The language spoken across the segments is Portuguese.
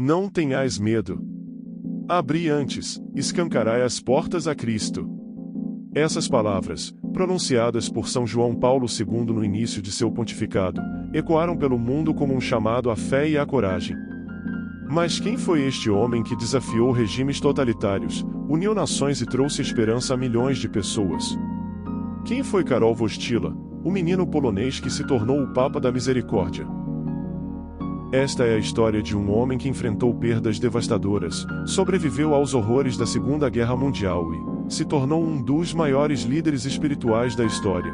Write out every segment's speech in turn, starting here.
Não tenhais medo. Abri antes, escancarai as portas a Cristo. Essas palavras, pronunciadas por São João Paulo II no início de seu pontificado, ecoaram pelo mundo como um chamado à fé e à coragem. Mas quem foi este homem que desafiou regimes totalitários, uniu nações e trouxe esperança a milhões de pessoas? Quem foi Karol Wojtyła, o menino polonês que se tornou o Papa da Misericórdia? Esta é a história de um homem que enfrentou perdas devastadoras, sobreviveu aos horrores da Segunda Guerra Mundial e se tornou um dos maiores líderes espirituais da história.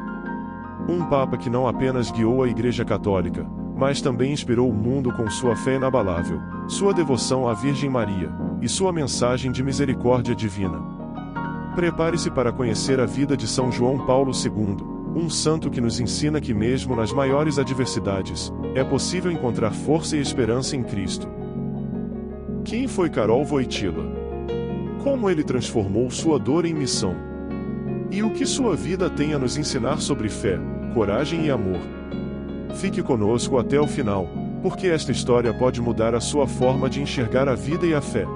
Um Papa que não apenas guiou a Igreja Católica, mas também inspirou o mundo com sua fé inabalável, sua devoção à Virgem Maria e sua mensagem de misericórdia divina. Prepare-se para conhecer a vida de São João Paulo II. Um santo que nos ensina que mesmo nas maiores adversidades, é possível encontrar força e esperança em Cristo. Quem foi Karol Wojtyła? Como ele transformou sua dor em missão? E o que sua vida tem a nos ensinar sobre fé, coragem e amor? Fique conosco até o final, porque esta história pode mudar a sua forma de enxergar a vida e a fé.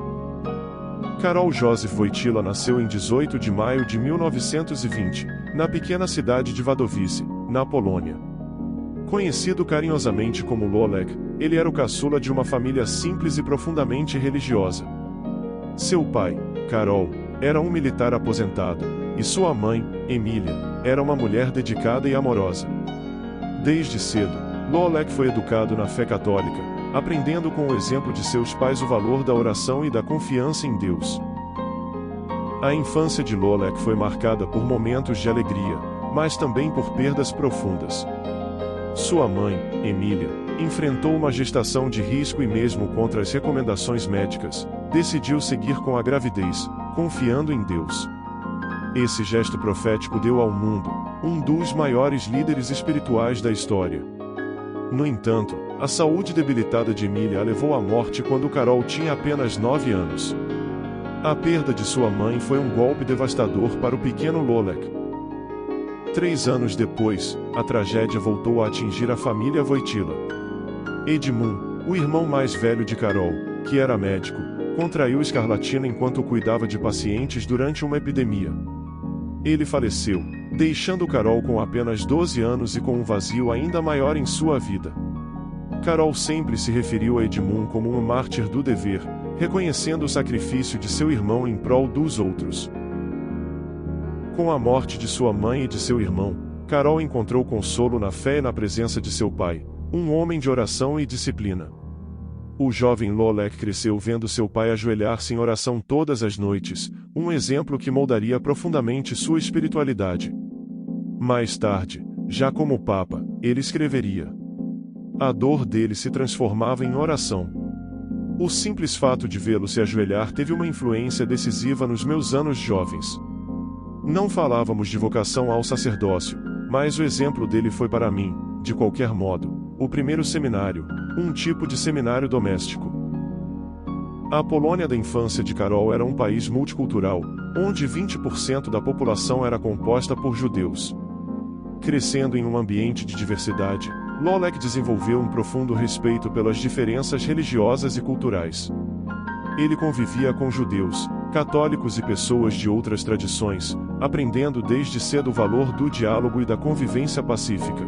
Karol Józef Wojtyła nasceu em 18 de maio de 1920, na pequena cidade de Wadowice, na Polônia. Conhecido carinhosamente como Lolek, ele era o caçula de uma família simples e profundamente religiosa. Seu pai, Karol, era um militar aposentado, e sua mãe, Emília, era uma mulher dedicada e amorosa. Desde cedo, Lolek foi educado na fé católica, aprendendo com o exemplo de seus pais o valor da oração e da confiança em Deus. A infância de Lolek foi marcada por momentos de alegria, mas também por perdas profundas. Sua mãe, Emília, enfrentou uma gestação de risco e mesmo contra as recomendações médicas, decidiu seguir com a gravidez, confiando em Deus. Esse gesto profético deu ao mundo um dos maiores líderes espirituais da história. No entanto, a saúde debilitada de Emília a levou à morte quando Karol tinha apenas 9 anos. A perda de sua mãe foi um golpe devastador para o pequeno Lolek. 3 anos depois, a tragédia voltou a atingir a família Wojtyła. Edmund, o irmão mais velho de Karol, que era médico, contraiu escarlatina enquanto cuidava de pacientes durante uma epidemia. Ele faleceu, deixando Karol com apenas 12 anos e com um vazio ainda maior em sua vida. Karol sempre se referiu a Edmund como um mártir do dever, reconhecendo o sacrifício de seu irmão em prol dos outros. Com a morte de sua mãe e de seu irmão, Karol encontrou consolo na fé e na presença de seu pai, um homem de oração e disciplina. O jovem Lolek cresceu vendo seu pai ajoelhar-se em oração todas as noites, um exemplo que moldaria profundamente sua espiritualidade. Mais tarde, já como Papa, ele escreveria: a dor dele se transformava em oração. O simples fato de vê-lo se ajoelhar teve uma influência decisiva nos meus anos jovens. Não falávamos de vocação ao sacerdócio, mas o exemplo dele foi para mim, de qualquer modo, o primeiro seminário, um tipo de seminário doméstico. A Polônia da infância de Karol era um país multicultural, onde 20% da população era composta por judeus. Crescendo em um ambiente de diversidade, Lolek desenvolveu um profundo respeito pelas diferenças religiosas e culturais. Ele convivia com judeus, católicos e pessoas de outras tradições, aprendendo desde cedo o valor do diálogo e da convivência pacífica.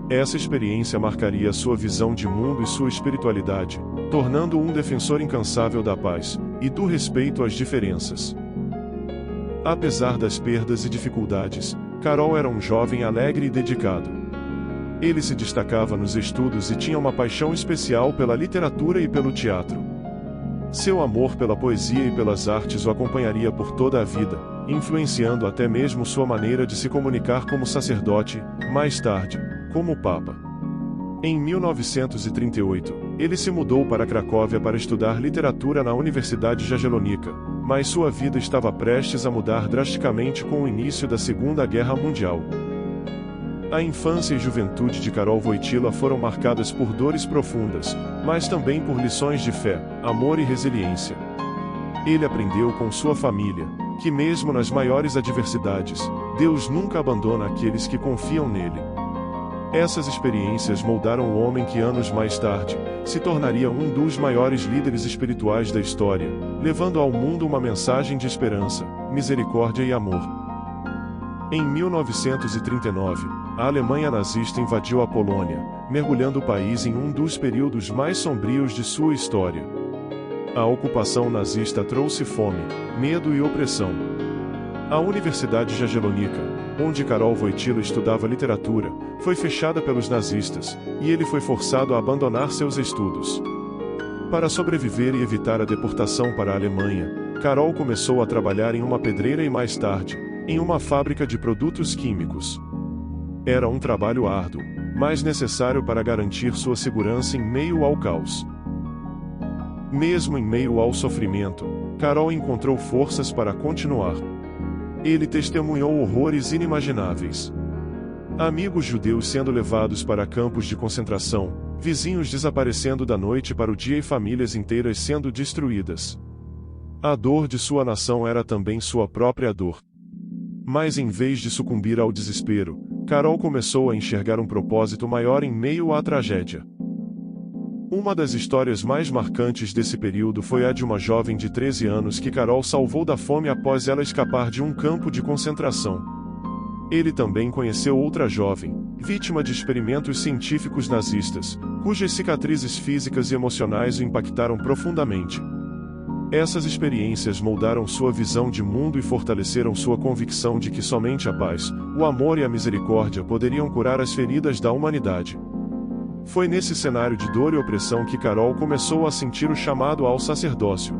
Essa experiência marcaria sua visão de mundo e sua espiritualidade, tornando-o um defensor incansável da paz e do respeito às diferenças. Apesar das perdas e dificuldades, Karol era um jovem alegre e dedicado. Ele se destacava nos estudos e tinha uma paixão especial pela literatura e pelo teatro. Seu amor pela poesia e pelas artes o acompanharia por toda a vida, influenciando até mesmo sua maneira de se comunicar como sacerdote, mais tarde, como Papa. Em 1938, ele se mudou para Cracóvia para estudar literatura na Universidade Jagiellonica, mas sua vida estava prestes a mudar drasticamente com o início da Segunda Guerra Mundial. A infância e juventude de Karol Wojtyła foram marcadas por dores profundas, mas também por lições de fé, amor e resiliência. Ele aprendeu com sua família que mesmo nas maiores adversidades, Deus nunca abandona aqueles que confiam nele. Essas experiências moldaram o homem que anos mais tarde se tornaria um dos maiores líderes espirituais da história, levando ao mundo uma mensagem de esperança, misericórdia e amor. Em 1939, a Alemanha nazista invadiu a Polônia, mergulhando o país em um dos períodos mais sombrios de sua história. A ocupação nazista trouxe fome, medo e opressão. A Universidade Jagiellonica, onde Karol Wojtyła estudava literatura, foi fechada pelos nazistas, e ele foi forçado a abandonar seus estudos. Para sobreviver e evitar a deportação para a Alemanha, Karol começou a trabalhar em uma pedreira e mais tarde, em uma fábrica de produtos químicos. Era um trabalho árduo, mas necessário para garantir sua segurança em meio ao caos. Mesmo em meio ao sofrimento, Karol encontrou forças para continuar. Ele testemunhou horrores inimagináveis. Amigos judeus sendo levados para campos de concentração, vizinhos desaparecendo da noite para o dia e famílias inteiras sendo destruídas. A dor de sua nação era também sua própria dor. Mas em vez de sucumbir ao desespero, Karol começou a enxergar um propósito maior em meio à tragédia. Uma das histórias mais marcantes desse período foi a de uma jovem de 13 anos que Karol salvou da fome após ela escapar de um campo de concentração. Ele também conheceu outra jovem, vítima de experimentos científicos nazistas, cujas cicatrizes físicas e emocionais o impactaram profundamente. Essas experiências moldaram sua visão de mundo e fortaleceram sua convicção de que somente a paz, o amor e a misericórdia poderiam curar as feridas da humanidade. Foi nesse cenário de dor e opressão que Karol começou a sentir o chamado ao sacerdócio.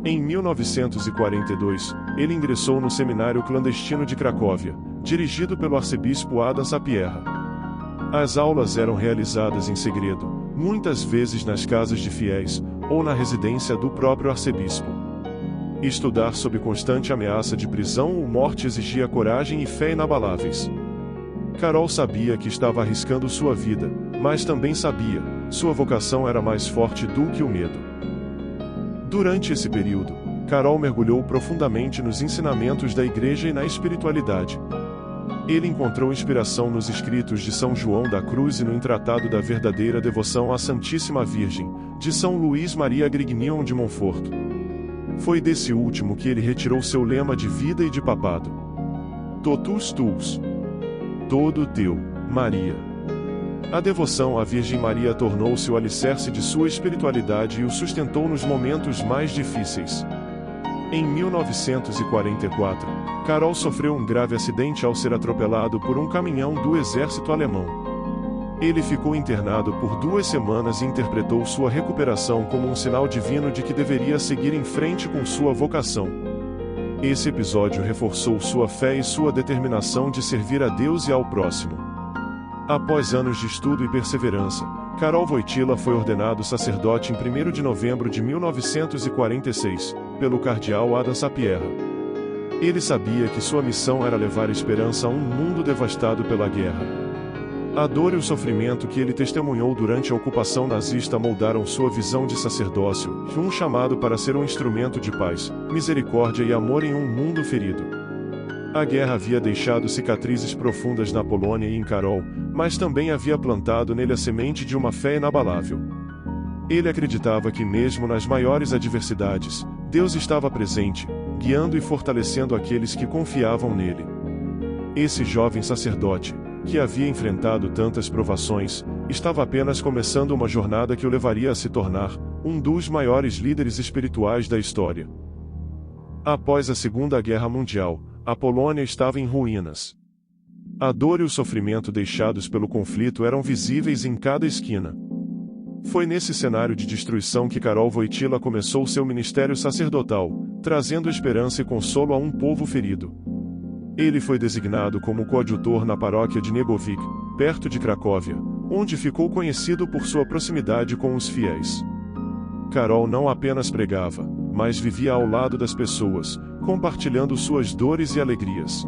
Em 1942, ele ingressou no seminário clandestino de Cracóvia, dirigido pelo arcebispo Adam Sapieha. As aulas eram realizadas em segredo, muitas vezes nas casas de fiéis, ou na residência do próprio arcebispo. Estudar sob constante ameaça de prisão ou morte exigia coragem e fé inabaláveis. Karol sabia que estava arriscando sua vida, mas também sabia, sua vocação era mais forte do que o medo. Durante esse período, Karol mergulhou profundamente nos ensinamentos da Igreja e na espiritualidade. Ele encontrou inspiração nos escritos de São João da Cruz e no Tratado da Verdadeira Devoção à Santíssima Virgem, de São Luís Maria Grignion de Montfort. Foi desse último que ele retirou seu lema de vida e de papado. Totus tuus. Todo teu, Maria. A devoção à Virgem Maria tornou-se o alicerce de sua espiritualidade e o sustentou nos momentos mais difíceis. Em 1944, Karol sofreu um grave acidente ao ser atropelado por um caminhão do exército alemão. Ele ficou internado por 2 semanas e interpretou sua recuperação como um sinal divino de que deveria seguir em frente com sua vocação. Esse episódio reforçou sua fé e sua determinação de servir a Deus e ao próximo. Após anos de estudo e perseverança, Karol Wojtyła foi ordenado sacerdote em 1º de novembro de 1946, pelo cardeal Adam Sapieha. Ele sabia que sua missão era levar esperança a um mundo devastado pela guerra. A dor e o sofrimento que ele testemunhou durante a ocupação nazista moldaram sua visão de sacerdócio, um chamado para ser um instrumento de paz, misericórdia e amor em um mundo ferido. A guerra havia deixado cicatrizes profundas na Polônia e em Karol, mas também havia plantado nele a semente de uma fé inabalável. Ele acreditava que mesmo nas maiores adversidades, Deus estava presente, guiando e fortalecendo aqueles que confiavam nele. Esse jovem sacerdote, que havia enfrentado tantas provações, estava apenas começando uma jornada que o levaria a se tornar um dos maiores líderes espirituais da história. Após a Segunda Guerra Mundial, a Polônia estava em ruínas. A dor e o sofrimento deixados pelo conflito eram visíveis em cada esquina. Foi nesse cenário de destruição que Karol Wojtyła começou seu ministério sacerdotal, trazendo esperança e consolo a um povo ferido. Ele foi designado como coadjutor na paróquia de Niegowic, perto de Cracóvia, onde ficou conhecido por sua proximidade com os fiéis. Karol não apenas pregava, mas vivia ao lado das pessoas, compartilhando suas dores e alegrias.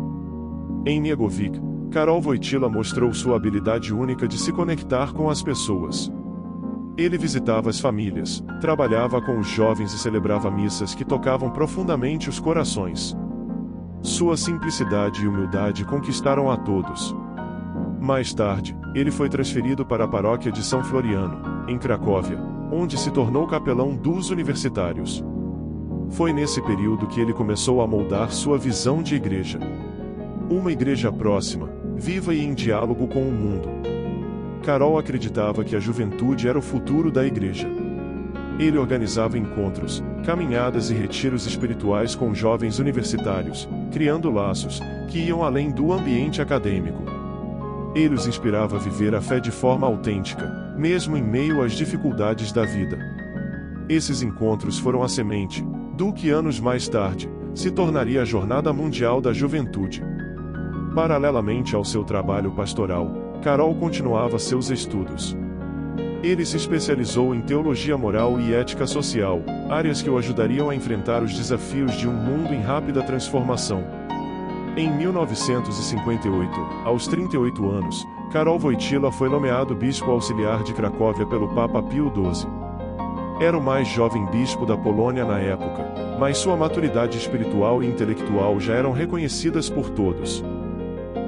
Em Niegowic, Karol Wojtyła mostrou sua habilidade única de se conectar com as pessoas. Ele visitava as famílias, trabalhava com os jovens e celebrava missas que tocavam profundamente os corações. Sua simplicidade e humildade conquistaram a todos. Mais tarde, ele foi transferido para a paróquia de São Floriano, em Cracóvia, onde se tornou capelão dos universitários. Foi nesse período que ele começou a moldar sua visão de igreja. Uma igreja próxima, viva e em diálogo com o mundo. Carol acreditava que a juventude era o futuro da igreja. Ele organizava encontros, caminhadas e retiros espirituais com jovens universitários, criando laços que iam além do ambiente acadêmico. Ele os inspirava a viver a fé de forma autêntica, mesmo em meio às dificuldades da vida. Esses encontros foram a semente do que anos mais tarde se tornaria a Jornada Mundial da Juventude. Paralelamente ao seu trabalho pastoral, Carol continuava seus estudos. Ele se especializou em teologia moral e ética social, áreas que o ajudariam a enfrentar os desafios de um mundo em rápida transformação. Em 1958, aos 38 anos, Karol Wojtyła foi nomeado bispo auxiliar de Cracóvia pelo Papa Pio XII. Era o mais jovem bispo da Polônia na época, mas sua maturidade espiritual e intelectual já eram reconhecidas por todos.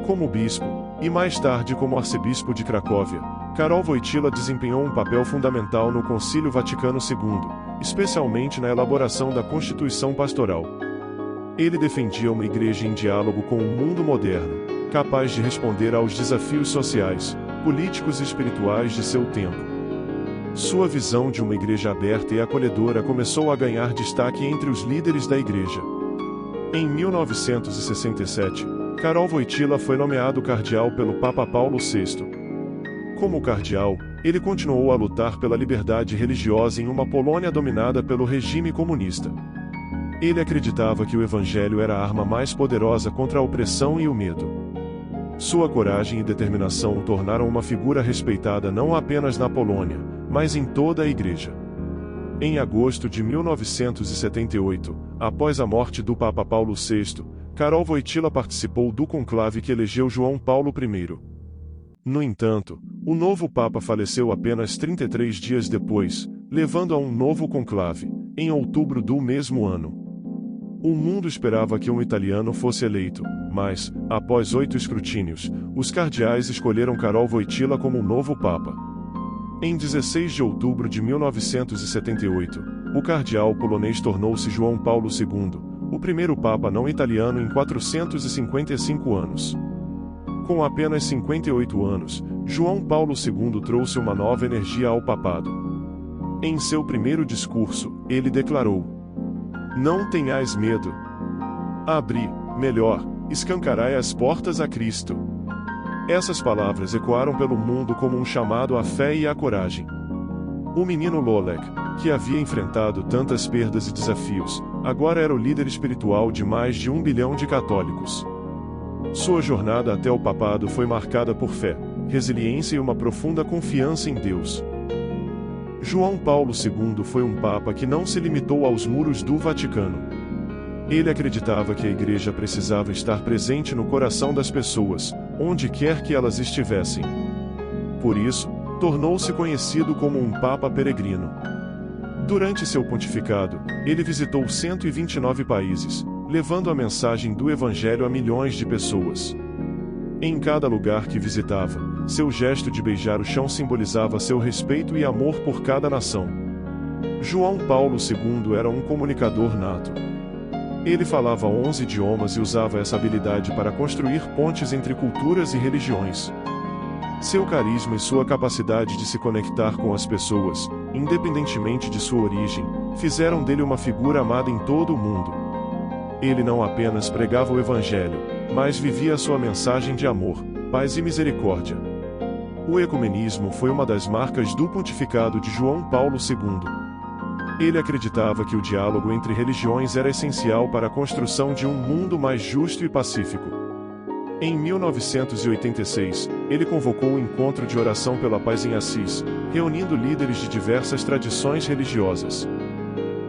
Como bispo, e mais tarde como arcebispo de Cracóvia, Karol Wojtyła desempenhou um papel fundamental no Concílio Vaticano II, especialmente na elaboração da Constituição Pastoral. Ele defendia uma igreja em diálogo com o mundo moderno, capaz de responder aos desafios sociais, políticos e espirituais de seu tempo. Sua visão de uma igreja aberta e acolhedora começou a ganhar destaque entre os líderes da igreja. Em 1967, Karol Wojtyła foi nomeado cardeal pelo Papa Paulo VI. Como cardeal, ele continuou a lutar pela liberdade religiosa em uma Polônia dominada pelo regime comunista. Ele acreditava que o Evangelho era a arma mais poderosa contra a opressão e o medo. Sua coragem e determinação o tornaram uma figura respeitada não apenas na Polônia, mas em toda a Igreja. Em agosto de 1978, após a morte do Papa Paulo VI, Karol Wojtyła participou do conclave que elegeu João Paulo I. No entanto, o novo Papa faleceu apenas 33 dias depois, levando a um novo conclave, em outubro do mesmo ano. O mundo esperava que um italiano fosse eleito, mas, após 8 escrutínios, os cardeais escolheram Karol Wojtyła como o novo Papa. Em 16 de outubro de 1978, o cardeal polonês tornou-se João Paulo II, o primeiro Papa não italiano em 455 anos. Com apenas 58 anos, João Paulo II trouxe uma nova energia ao papado. Em seu primeiro discurso, ele declarou: "Não tenhais medo. Abri, melhor, escancarai as portas a Cristo." Essas palavras ecoaram pelo mundo como um chamado à fé e à coragem. O menino Lolek, que havia enfrentado tantas perdas e desafios, agora era o líder espiritual de mais de 1 bilhão de católicos. Sua jornada até o papado foi marcada por fé, resiliência e uma profunda confiança em Deus. João Paulo II foi um papa que não se limitou aos muros do Vaticano. Ele acreditava que a igreja precisava estar presente no coração das pessoas, onde quer que elas estivessem. Por isso, tornou-se conhecido como um papa peregrino. Durante seu pontificado, ele visitou 129 países, levando a mensagem do Evangelho a milhões de pessoas. Em cada lugar que visitava, seu gesto de beijar o chão simbolizava seu respeito e amor por cada nação. João Paulo II era um comunicador nato. Ele falava 11 idiomas e usava essa habilidade para construir pontes entre culturas e religiões. Seu carisma e sua capacidade de se conectar com as pessoas, independentemente de sua origem, fizeram dele uma figura amada em todo o mundo. Ele não apenas pregava o Evangelho, mas vivia sua mensagem de amor, paz e misericórdia. O ecumenismo foi uma das marcas do pontificado de João Paulo II. Ele acreditava que o diálogo entre religiões era essencial para a construção de um mundo mais justo e pacífico. Em 1986, ele convocou um encontro de oração pela paz em Assis, reunindo líderes de diversas tradições religiosas.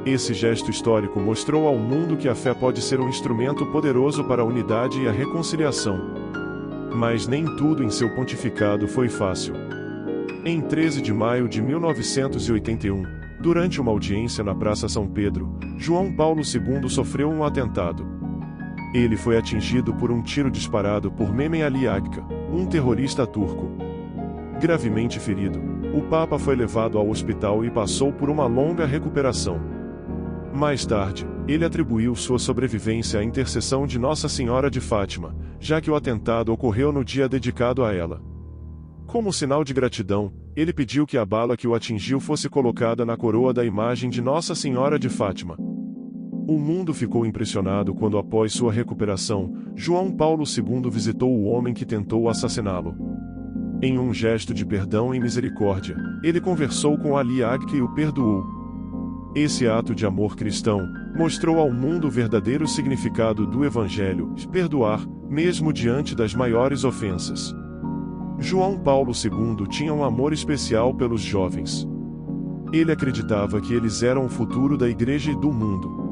Esse gesto histórico mostrou ao mundo que a fé pode ser um instrumento poderoso para a unidade e a reconciliação. Mas nem tudo em seu pontificado foi fácil. Em 13 de maio de 1981, durante uma audiência na Praça São Pedro, João Paulo II sofreu um atentado. Ele foi atingido por um tiro disparado por Mehmet Ali Agca, um terrorista turco. Gravemente ferido, o Papa foi levado ao hospital e passou por uma longa recuperação. Mais tarde, ele atribuiu sua sobrevivência à intercessão de Nossa Senhora de Fátima, já que o atentado ocorreu no dia dedicado a ela. Como sinal de gratidão, ele pediu que a bala que o atingiu fosse colocada na coroa da imagem de Nossa Senhora de Fátima. O mundo ficou impressionado quando, após sua recuperação, João Paulo II visitou o homem que tentou assassiná-lo. Em um gesto de perdão e misericórdia, ele conversou com Ali Agca e o perdoou. Esse ato de amor cristão mostrou ao mundo o verdadeiro significado do Evangelho, perdoar, mesmo diante das maiores ofensas. João Paulo II tinha um amor especial pelos jovens. Ele acreditava que eles eram o futuro da Igreja e do mundo.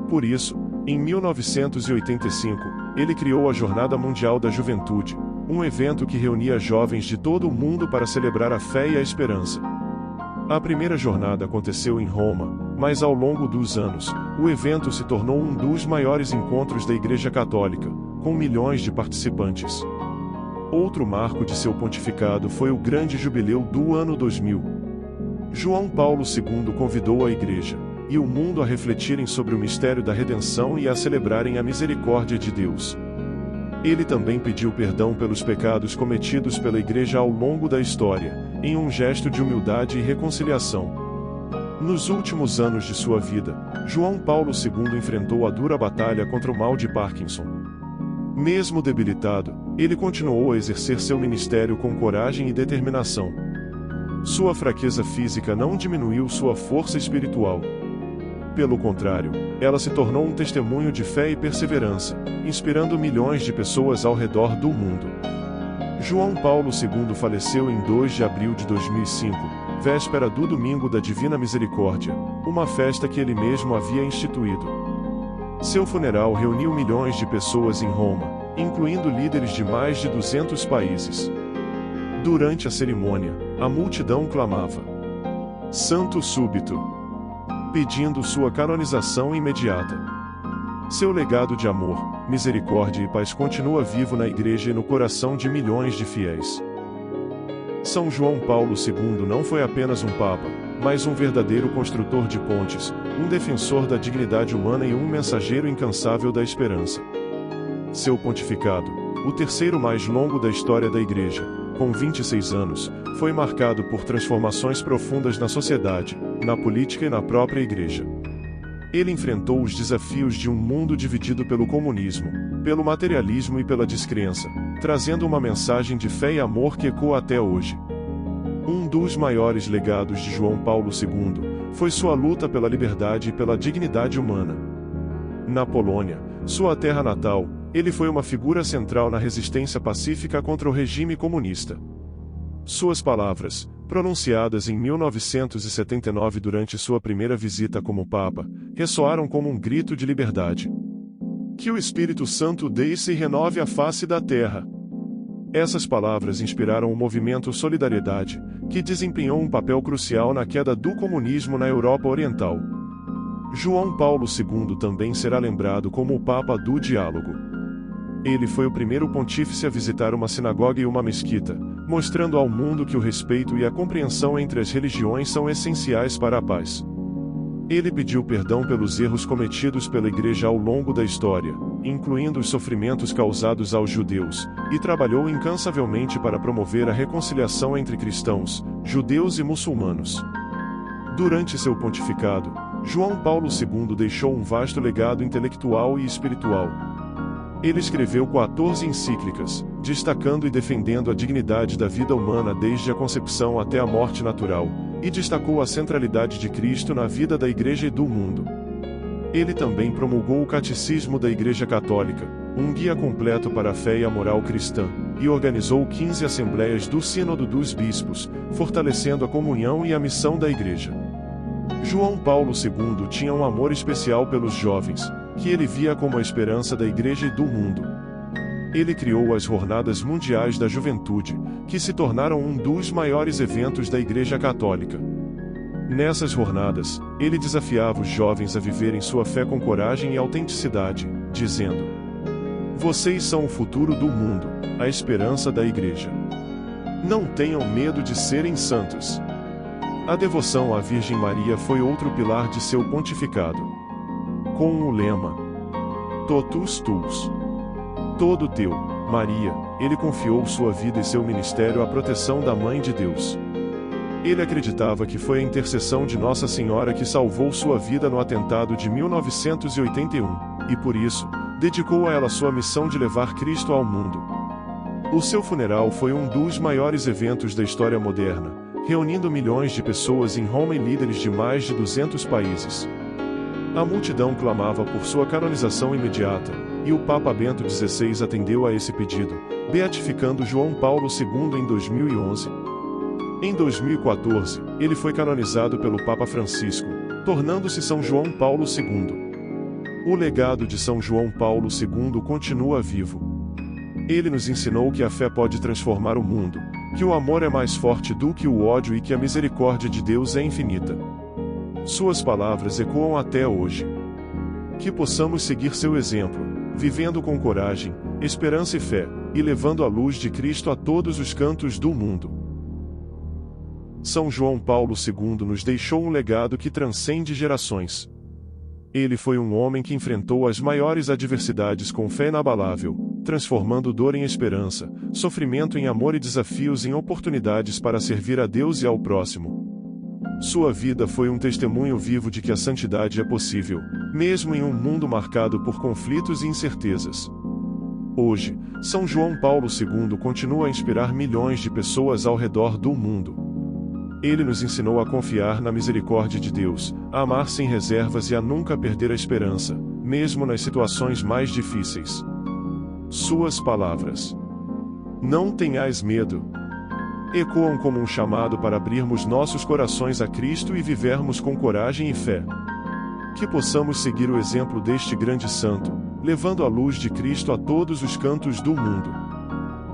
Por isso, em 1985, ele criou a Jornada Mundial da Juventude, um evento que reunia jovens de todo o mundo para celebrar a fé e a esperança. A primeira jornada aconteceu em Roma, mas ao longo dos anos, o evento se tornou um dos maiores encontros da Igreja Católica, com milhões de participantes. Outro marco de seu pontificado foi o Grande Jubileu do ano 2000. João Paulo II convidou a Igreja e o mundo a refletirem sobre o mistério da redenção e a celebrarem a misericórdia de Deus. Ele também pediu perdão pelos pecados cometidos pela Igreja ao longo da história, em um gesto de humildade e reconciliação. Nos últimos anos de sua vida, João Paulo II enfrentou a dura batalha contra o mal de Parkinson. Mesmo debilitado, ele continuou a exercer seu ministério com coragem e determinação. Sua fraqueza física não diminuiu sua força espiritual. Pelo contrário, ela se tornou um testemunho de fé e perseverança, inspirando milhões de pessoas ao redor do mundo. João Paulo II faleceu em 2 de abril de 2005, véspera do Domingo da Divina Misericórdia, uma festa que ele mesmo havia instituído. Seu funeral reuniu milhões de pessoas em Roma, incluindo líderes de mais de 200 países. Durante a cerimônia, a multidão clamava: "Santo súbito", pedindo sua canonização imediata. Seu legado de amor, misericórdia e paz continua vivo na Igreja e no coração de milhões de fiéis. São João Paulo II não foi apenas um Papa, mas um verdadeiro construtor de pontes, um defensor da dignidade humana e um mensageiro incansável da esperança. Seu pontificado, o terceiro mais longo da história da Igreja, com 26 anos, foi marcado por transformações profundas na sociedade, na política e na própria Igreja. Ele enfrentou os desafios de um mundo dividido pelo comunismo, pelo materialismo e pela descrença, trazendo uma mensagem de fé e amor que ecoa até hoje. Um dos maiores legados de João Paulo II foi sua luta pela liberdade e pela dignidade humana. Na Polônia, sua terra natal, ele foi uma figura central na resistência pacífica contra o regime comunista. Suas palavras, pronunciadas em 1979 durante sua primeira visita como Papa, ressoaram como um grito de liberdade. Que o Espírito Santo desça e renove a face da terra. Essas palavras inspiraram o movimento Solidariedade, que desempenhou um papel crucial na queda do comunismo na Europa Oriental. João Paulo II também será lembrado como o Papa do Diálogo. Ele foi o primeiro pontífice a visitar uma sinagoga e uma mesquita, mostrando ao mundo que o respeito e a compreensão entre as religiões são essenciais para a paz. Ele pediu perdão pelos erros cometidos pela Igreja ao longo da história, incluindo os sofrimentos causados aos judeus, e trabalhou incansavelmente para promover a reconciliação entre cristãos, judeus e muçulmanos. Durante seu pontificado, João Paulo II deixou um vasto legado intelectual e espiritual. Ele escreveu 14 encíclicas, destacando e defendendo a dignidade da vida humana desde a concepção até a morte natural, e destacou a centralidade de Cristo na vida da Igreja e do mundo. Ele também promulgou o Catecismo da Igreja Católica, um guia completo para a fé e a moral cristã, e organizou 15 assembleias do Sínodo dos Bispos, fortalecendo a comunhão e a missão da Igreja. João Paulo II tinha um amor especial pelos jovens, que ele via como a esperança da Igreja e do mundo. Ele criou as Jornadas Mundiais da Juventude, que se tornaram um dos maiores eventos da Igreja Católica. Nessas jornadas, ele desafiava os jovens a viverem sua fé com coragem e autenticidade, dizendo: Vocês são o futuro do mundo, a esperança da Igreja. Não tenham medo de serem santos. A devoção à Virgem Maria foi outro pilar de seu pontificado. Com o lema Totus Tuus, todo teu, Maria, ele confiou sua vida e seu ministério à proteção da Mãe de Deus. Ele acreditava que foi a intercessão de Nossa Senhora que salvou sua vida no atentado de 1981, e por isso, dedicou a ela sua missão de levar Cristo ao mundo. O seu funeral foi um dos maiores eventos da história moderna, reunindo milhões de pessoas em Roma e líderes de mais de 200 países. A multidão clamava por sua canonização imediata, e o Papa Bento XVI atendeu a esse pedido, beatificando João Paulo II em 2011. Em 2014, ele foi canonizado pelo Papa Francisco, tornando-se São João Paulo II. O legado de São João Paulo II continua vivo. Ele nos ensinou que a fé pode transformar o mundo, que o amor é mais forte do que o ódio e que a misericórdia de Deus é infinita. Suas palavras ecoam até hoje. Que possamos seguir seu exemplo, vivendo com coragem, esperança e fé, e levando a luz de Cristo a todos os cantos do mundo. São João Paulo II nos deixou um legado que transcende gerações. Ele foi um homem que enfrentou as maiores adversidades com fé inabalável, transformando dor em esperança, sofrimento em amor e desafios em oportunidades para servir a Deus e ao próximo. Sua vida foi um testemunho vivo de que a santidade é possível, mesmo em um mundo marcado por conflitos e incertezas. Hoje, São João Paulo II continua a inspirar milhões de pessoas ao redor do mundo. Ele nos ensinou a confiar na misericórdia de Deus, a amar sem reservas e a nunca perder a esperança, mesmo nas situações mais difíceis. Suas palavras, "Não tenhais medo", ecoam como um chamado para abrirmos nossos corações a Cristo e vivermos com coragem e fé. Que possamos seguir o exemplo deste grande santo, levando a luz de Cristo a todos os cantos do mundo.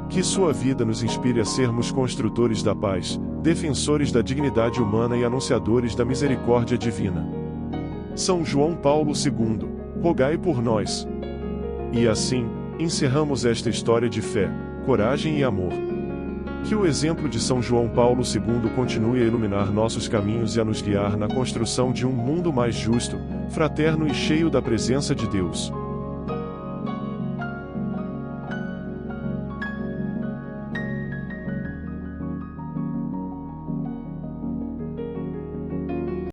Que sua vida nos inspire a sermos construtores da paz, defensores da dignidade humana e anunciadores da misericórdia divina. São João Paulo II, rogai por nós. E assim, encerramos esta história de fé, coragem e amor. Que o exemplo de São João Paulo II continue a iluminar nossos caminhos e a nos guiar na construção de um mundo mais justo, fraterno e cheio da presença de Deus.